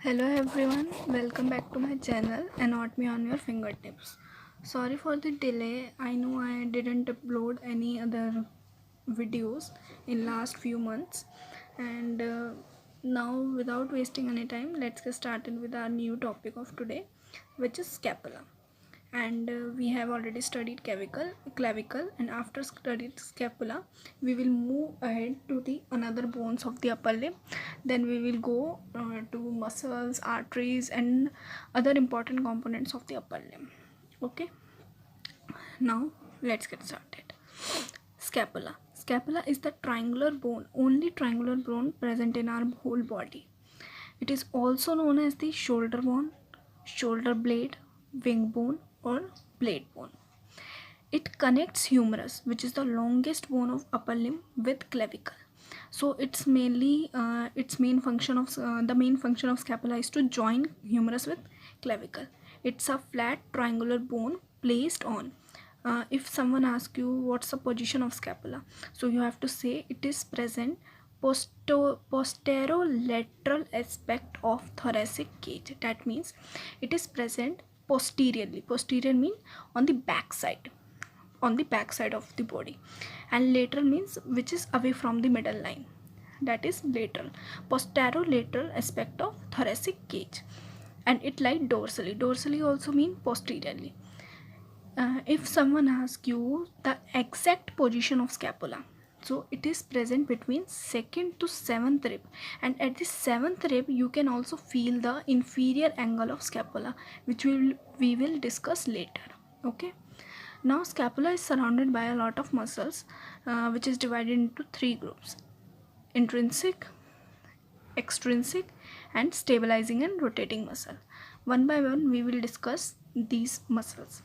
Hello everyone, welcome back to my channel Anatomy on Your Fingertips. Sorry for the delay. I know I didn't upload any other videos in last few months, and now without wasting any time, let's get started with our new topic of today, which is scapula. And we have already studied clavicle, and after studied scapula we will move ahead to the another bones of the upper limb. Then we will go to muscles, arteries, and other important components of the upper limb. Okay, now let's get started. Scapula is the triangular bone, only triangular bone present in our whole body. It is also known as the shoulder bone, shoulder blade, wing bone, or blade bone. It connects humerus, which is the longest bone of upper limb, with clavicle. So it's mainly its main function of the main function of scapula is to join humerus with clavicle. It's a flat triangular bone placed on. If someone asks you what's the position of scapula, so you have to say it is present posterolateral aspect of thoracic cage. That means it is present posteriorly. Posterior means on the back side, of the body, and lateral means which is away from the middle line. That is lateral. Posterolateral aspect of thoracic cage, and it lies dorsally. Dorsally also mean posteriorly. If someone asks you the exact position of scapula, so it is present between second to seventh rib, and at the seventh rib you can also feel the inferior angle of scapula, which we will discuss later. Okay, now scapula is surrounded by a lot of muscles, which is divided into three groups: intrinsic, extrinsic, and stabilizing and rotating muscle. One by one we will discuss these muscles.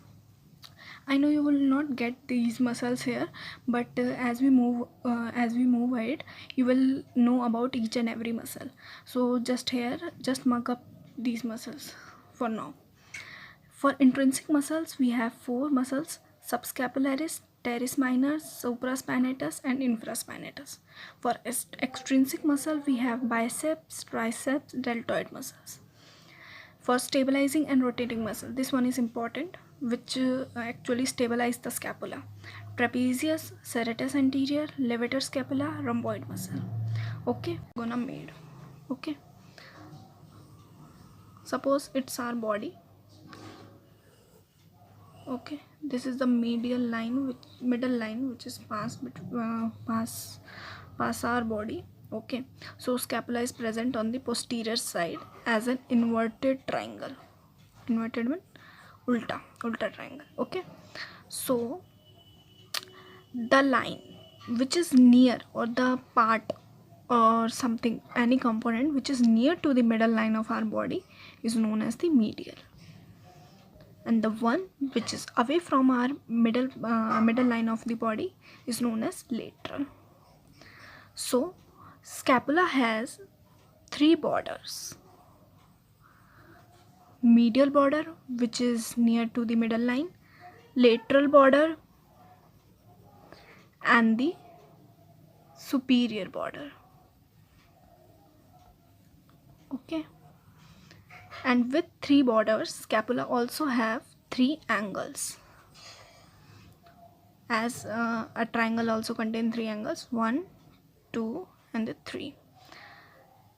I know you will not get these muscles here, but as we move ahead, you will know about each and every muscle. So just mark up these muscles for now. For intrinsic muscles, we have four muscles: subscapularis, teres minor, supraspinatus, and infraspinatus. For extrinsic muscle, we have biceps, triceps, deltoid muscles. For stabilizing and rotating muscle, this one is important, which actually stabilize the scapula: trapezius, serratus anterior, levator scapula, rhomboid muscle. Okay, gonna made. Okay, suppose it's our body. Okay, this is the middle line which is pass our body. Okay, so scapula is present on the posterior side as an inverted triangle. Inverted means ulta triangle. Okay, so the line which is near, or the part or something, any component which is near to the middle line of our body, is known as the medial, and the one which is away from our middle line of the body is known as lateral. So scapula has three borders: medial border, which is near to the middle line, lateral border, and the superior border. Okay, and with three borders, scapula also have three angles, as a triangle also contains three angles: 1, 2, and the 3.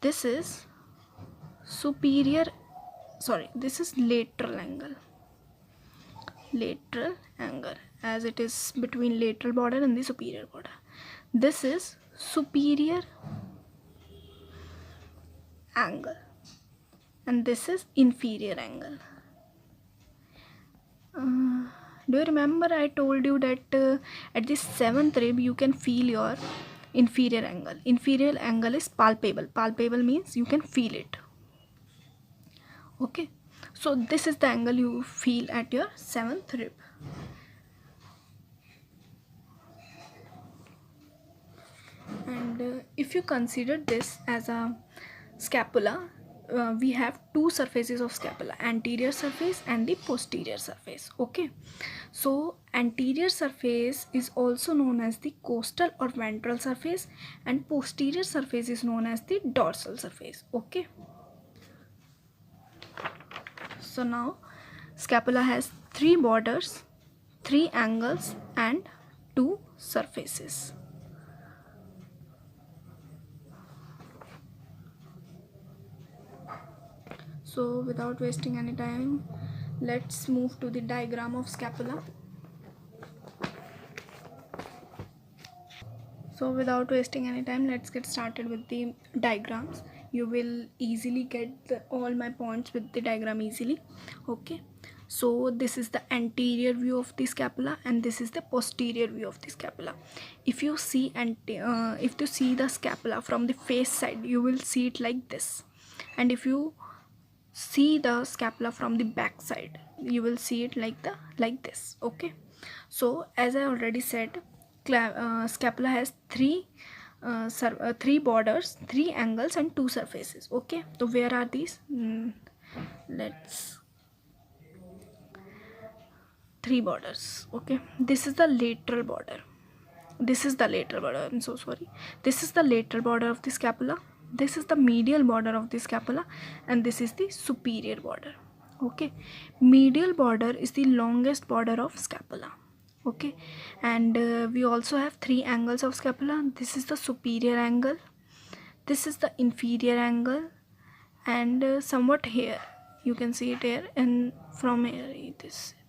This is lateral angle. As it is between lateral border and the superior border. This is superior angle, and this is inferior angle. Do you remember I told you that at the seventh rib you can feel your inferior angle. Inferior angle is palpable. Palpable means you can feel it. Okay, so this is the angle you feel at your seventh rib. And if you consider this as a scapula, we have two surfaces of scapula: anterior surface and the posterior surface. Okay, so anterior surface is also known as the costal or ventral surface, and posterior surface is known as the dorsal surface. Okay, So now scapula has 3 borders, 3 angles and 2 surfaces. So without wasting any time, let's move to the diagram of scapula. So without wasting any time, let's get started with the diagrams. You will easily get all my points with the diagram easily. Okay, so this is the anterior view of the scapula and this is the posterior view of the scapula. If you see the scapula from the face side, you will see it like this, and if you see the scapula from the back side, you will see it like this. Okay, so as I already said, scapula has three borders, 3 angles and 2 surfaces. Okay, so where are these? Let's 3 borders. Okay, this is the lateral border. I'm so sorry. This is the lateral border of the scapula, this is the medial border of the scapula, and this is the superior border. Okay, medial border is the longest border of scapula. Okay, and we also have 3 angles of scapula. This is the superior angle, this is the inferior angle, and somewhat here you can see it here, and from here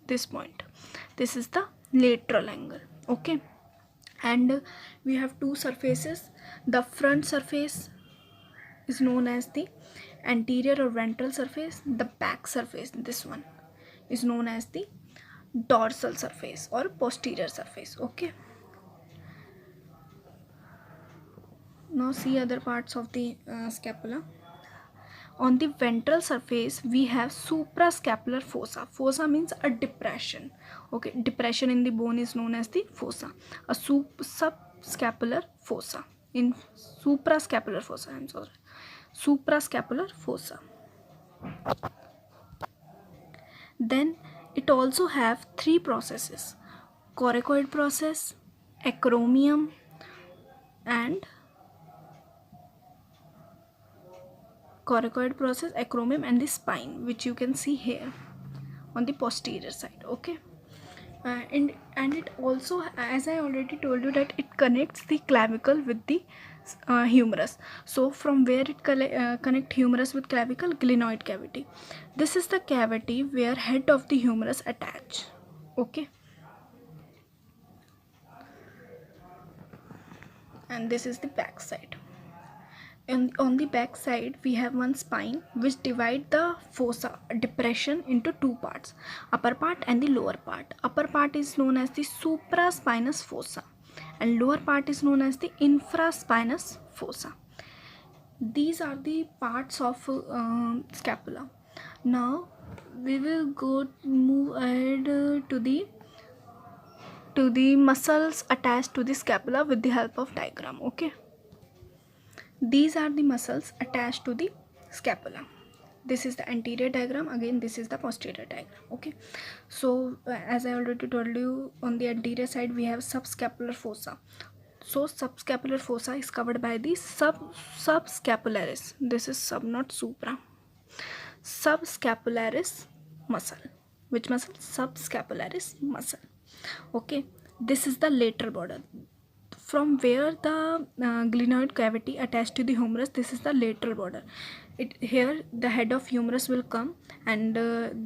this point, this is the lateral angle. Okay, and we have 2 surfaces. The front surface is known as the anterior or ventral surface. The back surface, this one, is known as the dorsal surface or posterior surface. Okay, now see other parts of the scapula. On the ventral surface we have suprascapular fossa. Fossa means a depression. Okay, depression in the bone is known as the fossa. A subscapular fossa in suprascapular fossa, I'm sorry, suprascapular fossa. Then it also have 3 processes: coracoid process, acromion, and acromion and the spine, which you can see here on the posterior side. Okay, and it also, as I already told you, that it connects the clavicle with the humerus. So from where it connect humerus with clavicle? Glenoid cavity. This is the cavity where head of the humerus attach. Okay, and this is the back side. And on the back side we have one spine which divide the fossa depression into 2 parts, upper part and the lower part. Upper part is known as the supraspinous fossa and lower part is known as the infraspinous fossa. These are the parts of scapula. Now we will move ahead to the muscles attached to the scapula with the help of diagram. Okay, these are the muscles attached to the scapula. This is the anterior diagram, again this is the posterior diagram. Okay, so as I already told you, on the anterior side we have subscapular fossa. So subscapular fossa is covered by the subscapularis. This is sub, not supra. Subscapularis muscle. Which muscle? Subscapularis muscle. Okay, this is the lateral border. From where the glenoid cavity attached to the humerus, this is the lateral border. Here the head of humerus will come and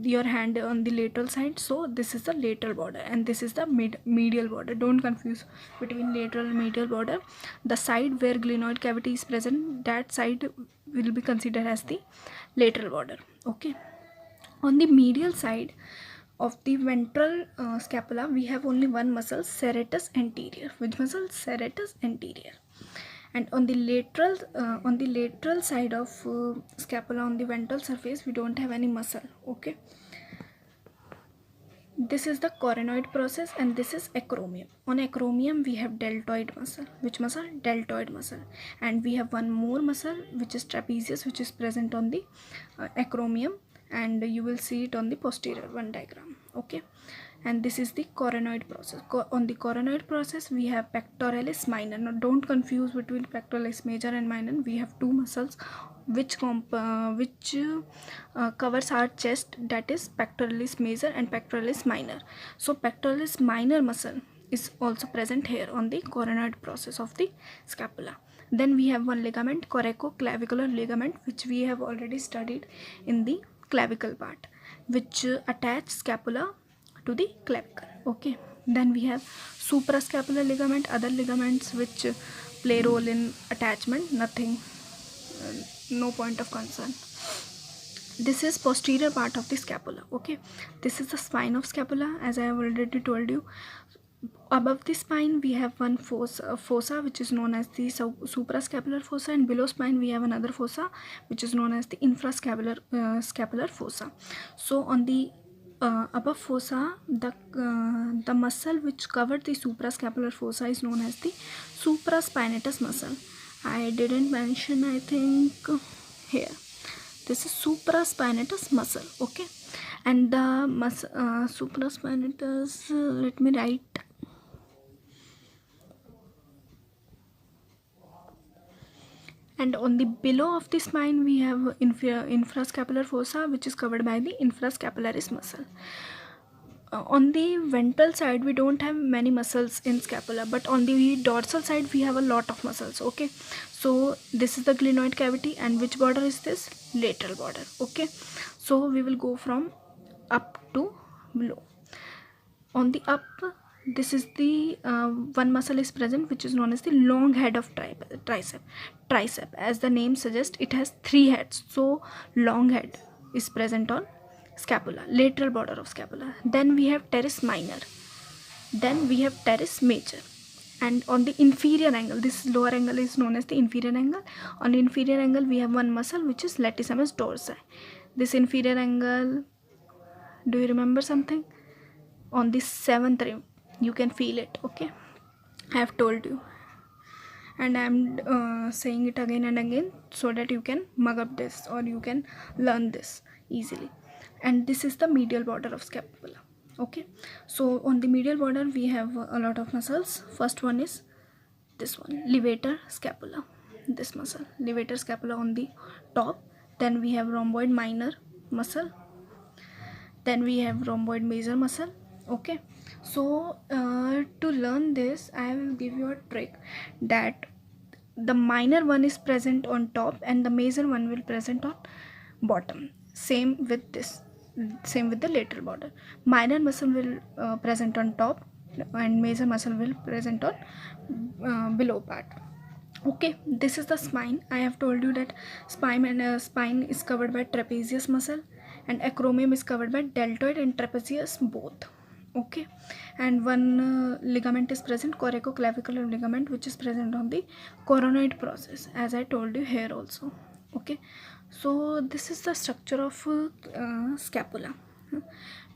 your hand on the lateral side, so this is the lateral border, and this is the medial border. Don't confuse between lateral and medial border. The side where glenoid cavity is present, that side will be considered as the lateral border. Okay, on the medial side of the ventral scapula we have only one muscle, serratus anterior. Which muscle? Serratus anterior. And on the lateral side of scapula, on the ventral surface, we don't have any muscle. Okay, this is the coronoid process and this is acromion. On acromion we have deltoid muscle. Which muscle? Deltoid muscle. And we have one more muscle which is trapezius, which is present on the acromion, and you will see it on the posterior one diagram. Okay, and this is the coronoid process. On the coronoid process we have pectoralis minor. Now don't confuse between pectoralis major and minor. We have two muscles which covers our chest, that is pectoralis major and pectoralis minor. So pectoralis minor muscle is also present here on the coronoid process of the scapula. Then we have one ligament, coracoclavicular ligament, which we have already studied in the clavicle part, which attach scapula to the clavicle. Okay, then we have suprascapular ligament, other ligaments which play role in attachment, nothing, no point of concern. This is posterior part of the scapula. Okay, this is the spine of scapula, as I have already told you. Above the spine we have one fossa which is known as the suprascapular fossa, and below spine we have another fossa which is known as the infrascapular scapular fossa. So on the above fossa, the muscle which covered the suprascapular fossa is known as the supraspinatus muscle. I didn't mention, I think, here. This is supraspinatus muscle. Okay, and the supraspinatus, let me write. And on the below of the spine we have infrascapular fossa, which is covered by the infrascapularis muscle. On the ventral side we don't have many muscles in scapula, but on the dorsal side we have a lot of muscles. Okay, so this is the glenoid cavity, and which border is this? Lateral border. Okay, so we will go from up to below. On the up, this is the one muscle is present which is known as the long head of tricep. As the name suggests, it has three heads, so long head is present on scapula, lateral border of scapula. Then we have teres minor, then we have teres major, and on the inferior angle, this lower angle is known as the inferior angle. On the inferior angle we have one muscle which is latissimus dorsi. This inferior angle, do you remember something? On the 7th rib you can feel it. Okay, I have told you, and I am saying it again and again so that you can mug up this, or you can learn this easily. And this is the medial border of scapula. Okay, so on the medial border we have a lot of muscles. First one is this one, levator scapula, this muscle, levator scapula on the top. Then we have rhomboid minor muscle, then we have rhomboid major muscle. Okay, so to learn this I will give you a trick, that the minor one is present on top and the major one will present on bottom. Same with this, same with the lateral border. Minor muscle will present on top and major muscle will present on below part. Okay, this is the spine. I have told you that spine is covered by trapezius muscle, and acromion is covered by deltoid and trapezius both. Okay, and one ligament is present, coracoclavicular ligament, which is present on the coronoid process, as I told you here also. Okay, so this is the structure of scapula.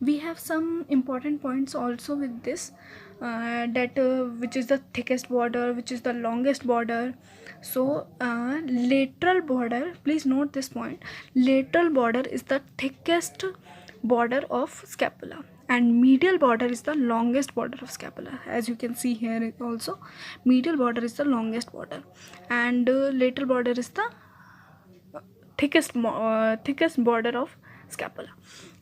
We have some important points also with this, that which is the thickest border, which is the longest border. So lateral border, please note this point, lateral border is the thickest border of scapula, and medial border is the longest border of scapula. As you can see here also, medial border is the longest border, and lateral border is the thickest border of scapula.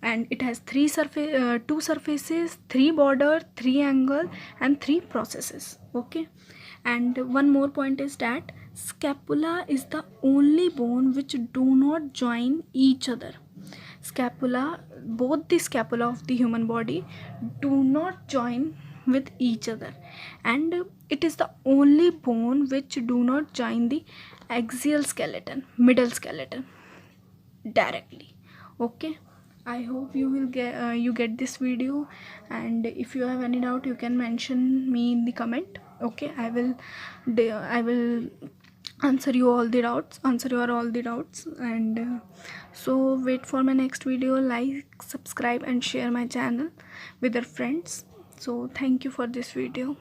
And it has two surfaces, 3 border, 3 angle, and 3 processes. Okay, and one more point is that scapula is the only bone which do not join each other. Scapula, both the scapula of the human body do not join with each other, and it is the only bone which do not join the axial skeleton, middle skeleton, directly. Okay, I hope you will get this video, and if you have any doubt you can mention me in the comment. Okay, I will answer your all the doubts. And so wait for my next video. Like, subscribe, and share my channel with your friends. So thank you for this video.